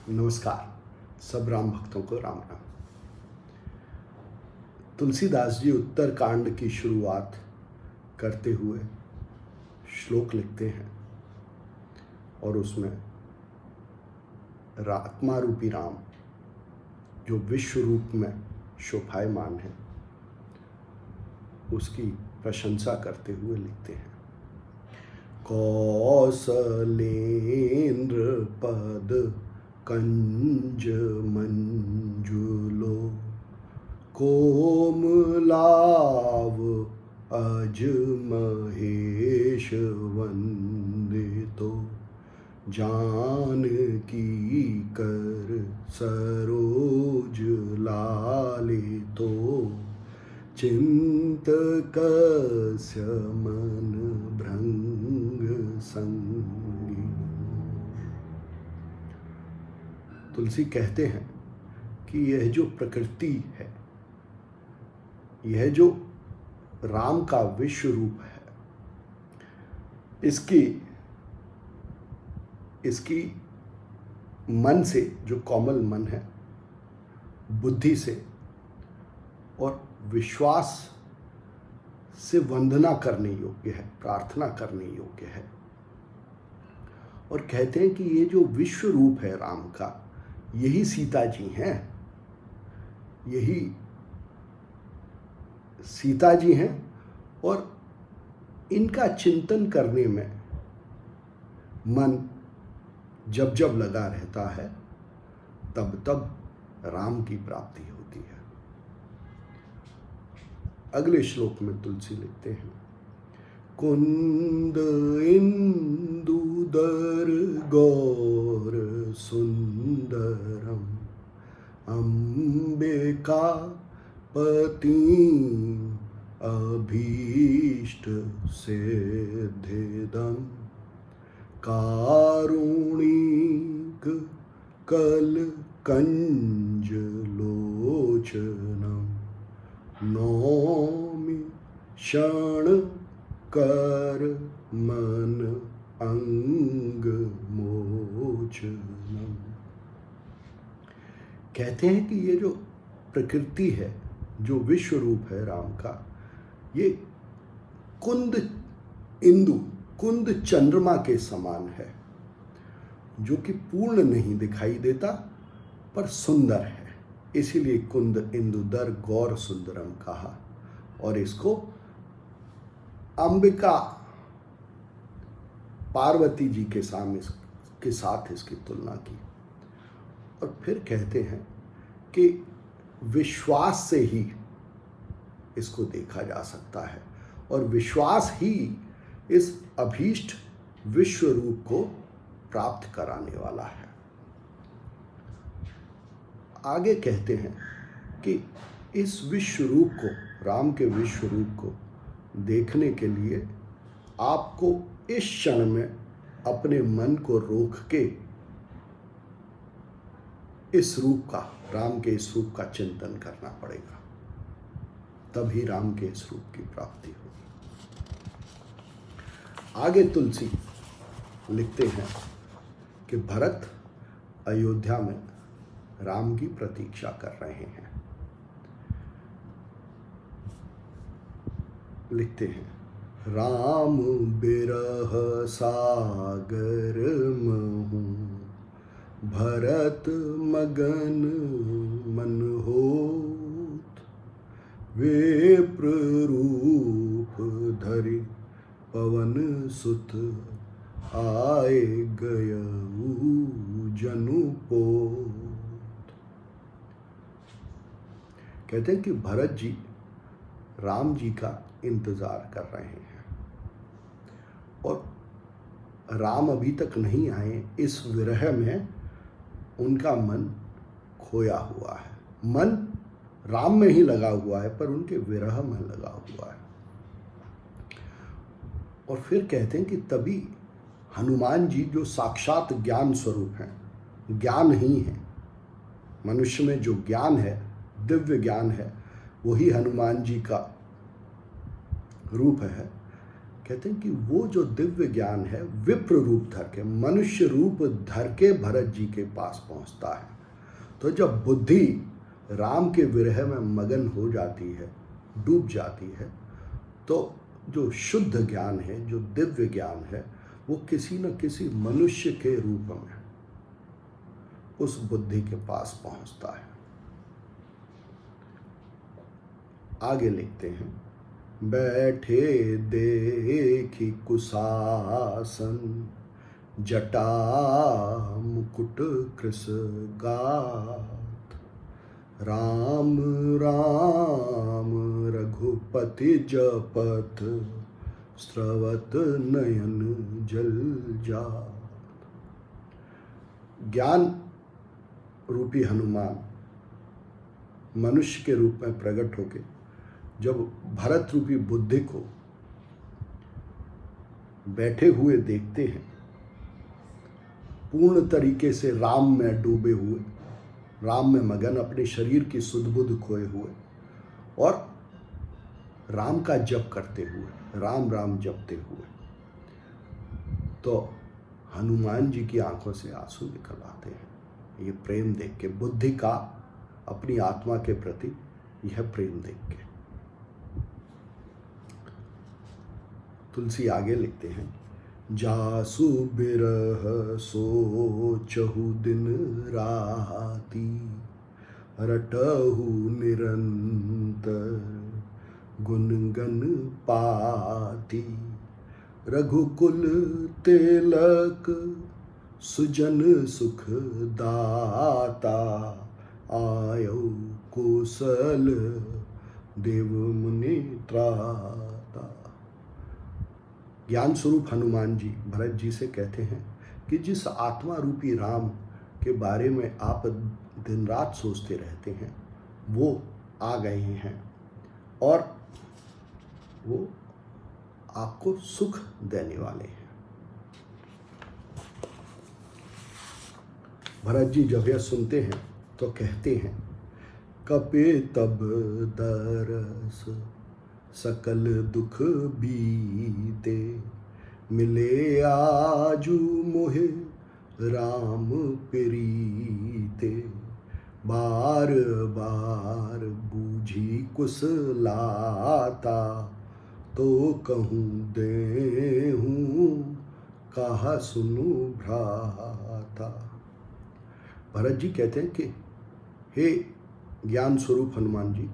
नमस्कार। सब राम भक्तों को राम राम। तुलसीदास जी उत्तरकांड की शुरुआत करते हुए श्लोक लिखते हैं और उसमें आत्मा रूपी राम जो विश्व रूप में शोभायमान है उसकी प्रशंसा करते हुए लिखते हैं। कौसलेन्द्र पद कंज मंजुलो कोमलाव अज महेश वंदितो जानकी कर सरोज लालितो चिंतकस्य मन भृंग संगी। तुलसी कहते हैं कि यह जो प्रकृति है, यह जो राम का विश्व रूप है, इसकी मन से, जो कोमल मन है, बुद्धि से और विश्वास से वंदना करने योग्य है, प्रार्थना करने योग्य है। और कहते हैं कि ये जो विश्व रूप है राम का, यही सीता जी हैं, यही सीता जी हैं। और इनका चिंतन करने में मन जब जब लगा रहता है तब तब राम की प्राप्ति होती है। अगले श्लोक में तुलसी लिखते हैं, कुंद इंदुदर गौर सुंदरम अंबिका पति अभीष्ट सिद्धिदम कारुणिक कल कंज लोचनम नौमि क्षण कर मन अंग मोचनम। कहते हैं कि ये जो प्रकृति है, जो विश्व रूप है राम का, ये कुंद इंदु, कुंद चंद्रमा के समान है, जो कि पूर्ण नहीं दिखाई देता पर सुंदर है। इसीलिए कुंद इंदुदर गौर सुंदरम कहा और इसको अंबिका पार्वती जी के साथ इसकी तुलना की। और फिर कहते हैं कि विश्वास से ही इसको देखा जा सकता है और विश्वास ही इस अभीष्ट विश्व रूप को प्राप्त कराने वाला है। आगे कहते हैं कि इस विश्व रूप को, राम के विश्व रूप को देखने के लिए आपको इस क्षण में अपने मन को रोक के इस रूप का, राम के इस रूप का चिंतन करना पड़ेगा, तभी राम के इस रूप की प्राप्ति होगी। आगे तुलसी लिखते हैं कि भरत अयोध्या में राम की प्रतीक्षा कर रहे हैं। लिखते हैं, राम बिरह सागर महु भरत मगन मन होत विप्र रूप धरि पवन सुत आए गयऊ जनु पोत। कहते हैं कि भरत जी राम जी का इंतजार कर रहे हैं और राम अभी तक नहीं आए। इस विरह में उनका मन खोया हुआ है, मन राम में ही लगा हुआ है पर उनके विरह में लगा हुआ है। और फिर कहते हैं कि तभी हनुमान जी, जो साक्षात ज्ञान स्वरूप हैं, ज्ञान ही है, मनुष्य में जो ज्ञान है, दिव्य ज्ञान है, वही हनुमान जी का रूप है। कहते हैं कि वो जो दिव्य ज्ञान है विप्र रूप धर के, मनुष्य रूप धर के भरत जी के पास पहुंचता है। तो जब बुद्धि राम के विरह में मगन हो जाती है, डूब जाती है, तो जो शुद्ध ज्ञान है, जो दिव्य ज्ञान है, वो किसी न किसी मनुष्य के रूप में उस बुद्धि के पास पहुंचता है। आगे लिखते हैं, बैठे देखी कुशासन, जटा मुकुट कृस गात, राम राम रघुपति जपत, स्रवत नयन जल जात। ज्ञान रूपी हनुमान मनुष्य के रूप में प्रकट होके जब भरत रूपी बुद्धि को बैठे हुए देखते हैं, पूर्ण तरीके से राम में डूबे हुए, राम में मगन, अपने शरीर की सुध बुध खोए हुए और राम का जप करते हुए, राम राम जपते हुए, तो हनुमान जी की आंखों से आंसू निकल आते हैं। ये प्रेम देख के, बुद्धि का अपनी आत्मा के प्रति यह प्रेम देख के। तुलसी आगे लिखते हैं, जासु बिरह सोचहु दिन राती, रटहु निरंतर गुनगन पाती, रघुकुल तिलक सुजन सुख दाता, आयो कुशल देव मुनि त्राता। ज्ञान स्वरूप हनुमान जी भरत जी से कहते हैं कि जिस आत्मा रूपी राम के बारे में आप दिन रात सोचते रहते हैं, वो आ गए हैं और वो आपको सुख देने वाले हैं। भरत जी जब यह सुनते हैं तो कहते हैं, कपे तब दरस सकल दुख बीते, मिले आजू मोहे राम प्रीते, बार बार बूझी कुशलाता, तो कहूँ देहूँ कहा सुनु भ्राता। भरत जी कहते हैं कि हे ज्ञान स्वरूप हनुमान जी,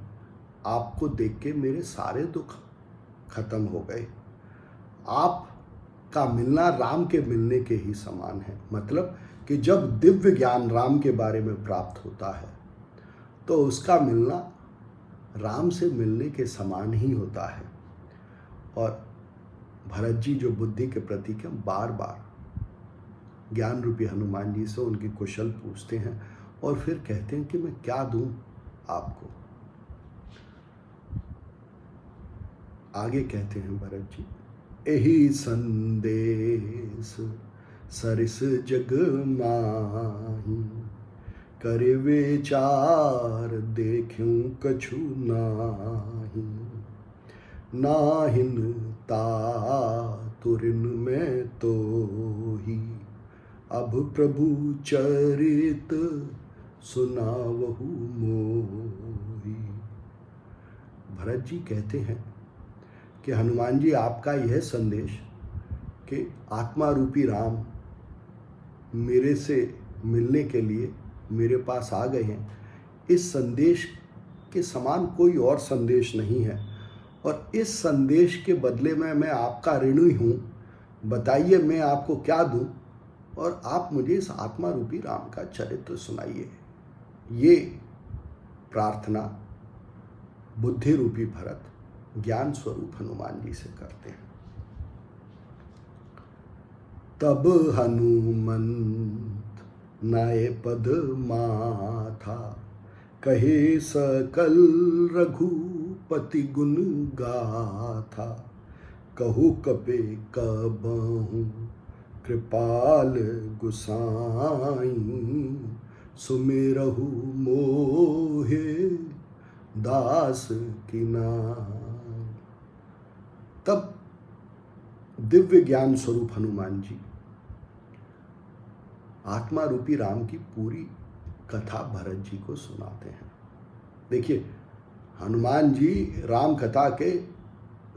आपको देख के मेरे सारे दुख खत्म हो गए। आपका मिलना राम के मिलने के ही समान है। मतलब कि जब दिव्य ज्ञान राम के बारे में प्राप्त होता है तो उसका मिलना राम से मिलने के समान ही होता है। और भरत जी जो बुद्धि के प्रतीक हैं, बार बार ज्ञान रूपी हनुमान जी से उनकी कुशल पूछते हैं और फिर कहते हैं कि मैं क्या दूं आपको। आगे कहते हैं भरत जी, यही संदेश सरिस जग माही, करे विचार देखूं कछु नाही, नाहिन तातुरिन में तो ही, अब प्रभु चरित सुनावहु मोही। भरत जी कहते हैं कि हनुमान जी, आपका यह संदेश कि आत्मा रूपी राम मेरे से मिलने के लिए मेरे पास आ गए हैं, इस संदेश के समान कोई और संदेश नहीं है और इस संदेश के बदले में मैं आपका ऋणी हूँ। बताइए मैं आपको क्या दूँ और आप मुझे इस आत्मा रूपी राम का चरित्र सुनाइए। ये प्रार्थना बुद्धि रूपी भरत ज्ञान स्वरूप हनुमान जी से करते हैं। तब हनुमंत नए पद माथा, कहे सकल रघुपति गुण गाथा, कहु कपे कबहु कृपाल गुसाई, सुमिरहु मोहे दास की नाई। तब दिव्य ज्ञान स्वरूप हनुमान जी आत्मा रूपी राम की पूरी कथा भरत जी को सुनाते हैं। देखिए, हनुमान जी राम कथा के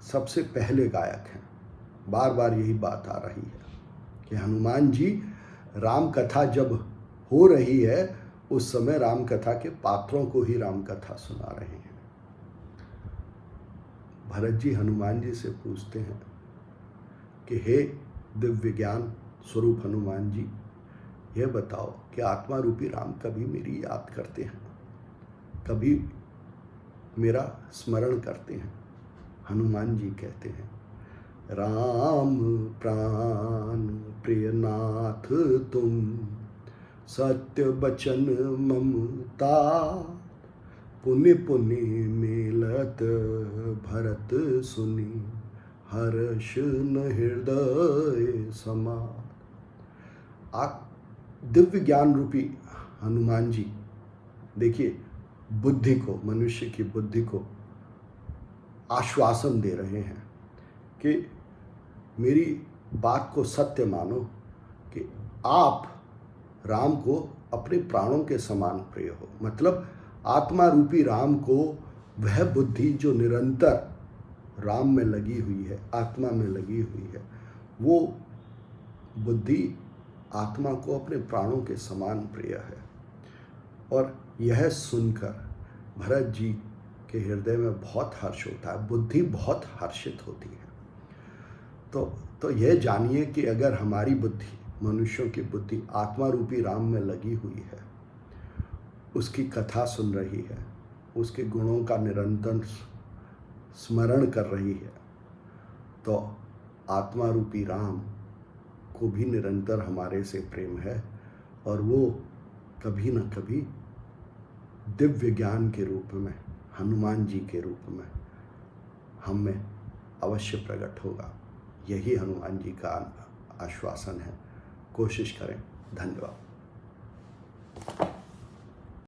सबसे पहले गायक हैं। बार बार यही बात आ रही है कि हनुमान जी राम कथा जब हो रही है उस समय राम कथा के पात्रों को ही राम कथा सुना रहे हैं। भरत जी हनुमान जी से पूछते हैं कि हे दिव्य ज्ञान स्वरूप हनुमान जी, यह बताओ कि आत्मा रूपी राम कभी मेरी याद करते हैं, कभी मेरा स्मरण करते हैं? हनुमान जी कहते हैं, राम प्राण प्रियनाथ तुम, सत्य बचन ममता, पुनि पुनि मिलत भरत सुनी, हर्ष न हृदय समा। दिव्य ज्ञान रूपी हनुमान जी देखिए बुद्धि को, मनुष्य की बुद्धि को आश्वासन दे रहे हैं कि मेरी बात को सत्य मानो कि आप राम को अपने प्राणों के समान प्रिय हो। मतलब आत्मा रूपी राम को वह बुद्धि जो निरंतर राम में लगी हुई है, आत्मा में लगी हुई है, वो बुद्धि आत्मा को अपने प्राणों के समान प्रिय है। और यह सुनकर भरत जी के हृदय में बहुत हर्ष होता है, बुद्धि बहुत हर्षित होती है। तो यह जानिए कि अगर हमारी बुद्धि, मनुष्यों की बुद्धि आत्मा रूपी राम में लगी हुई है, उसकी कथा सुन रही है, उसके गुणों का निरंतर स्मरण कर रही है, तो आत्मा रूपी राम को भी निरंतर हमारे से प्रेम है और वो कभी न कभी दिव्य ज्ञान के रूप में, हनुमान जी के रूप में हम में अवश्य प्रकट होगा। यही हनुमान जी का आश्वासन है। कोशिश करें। धन्यवाद।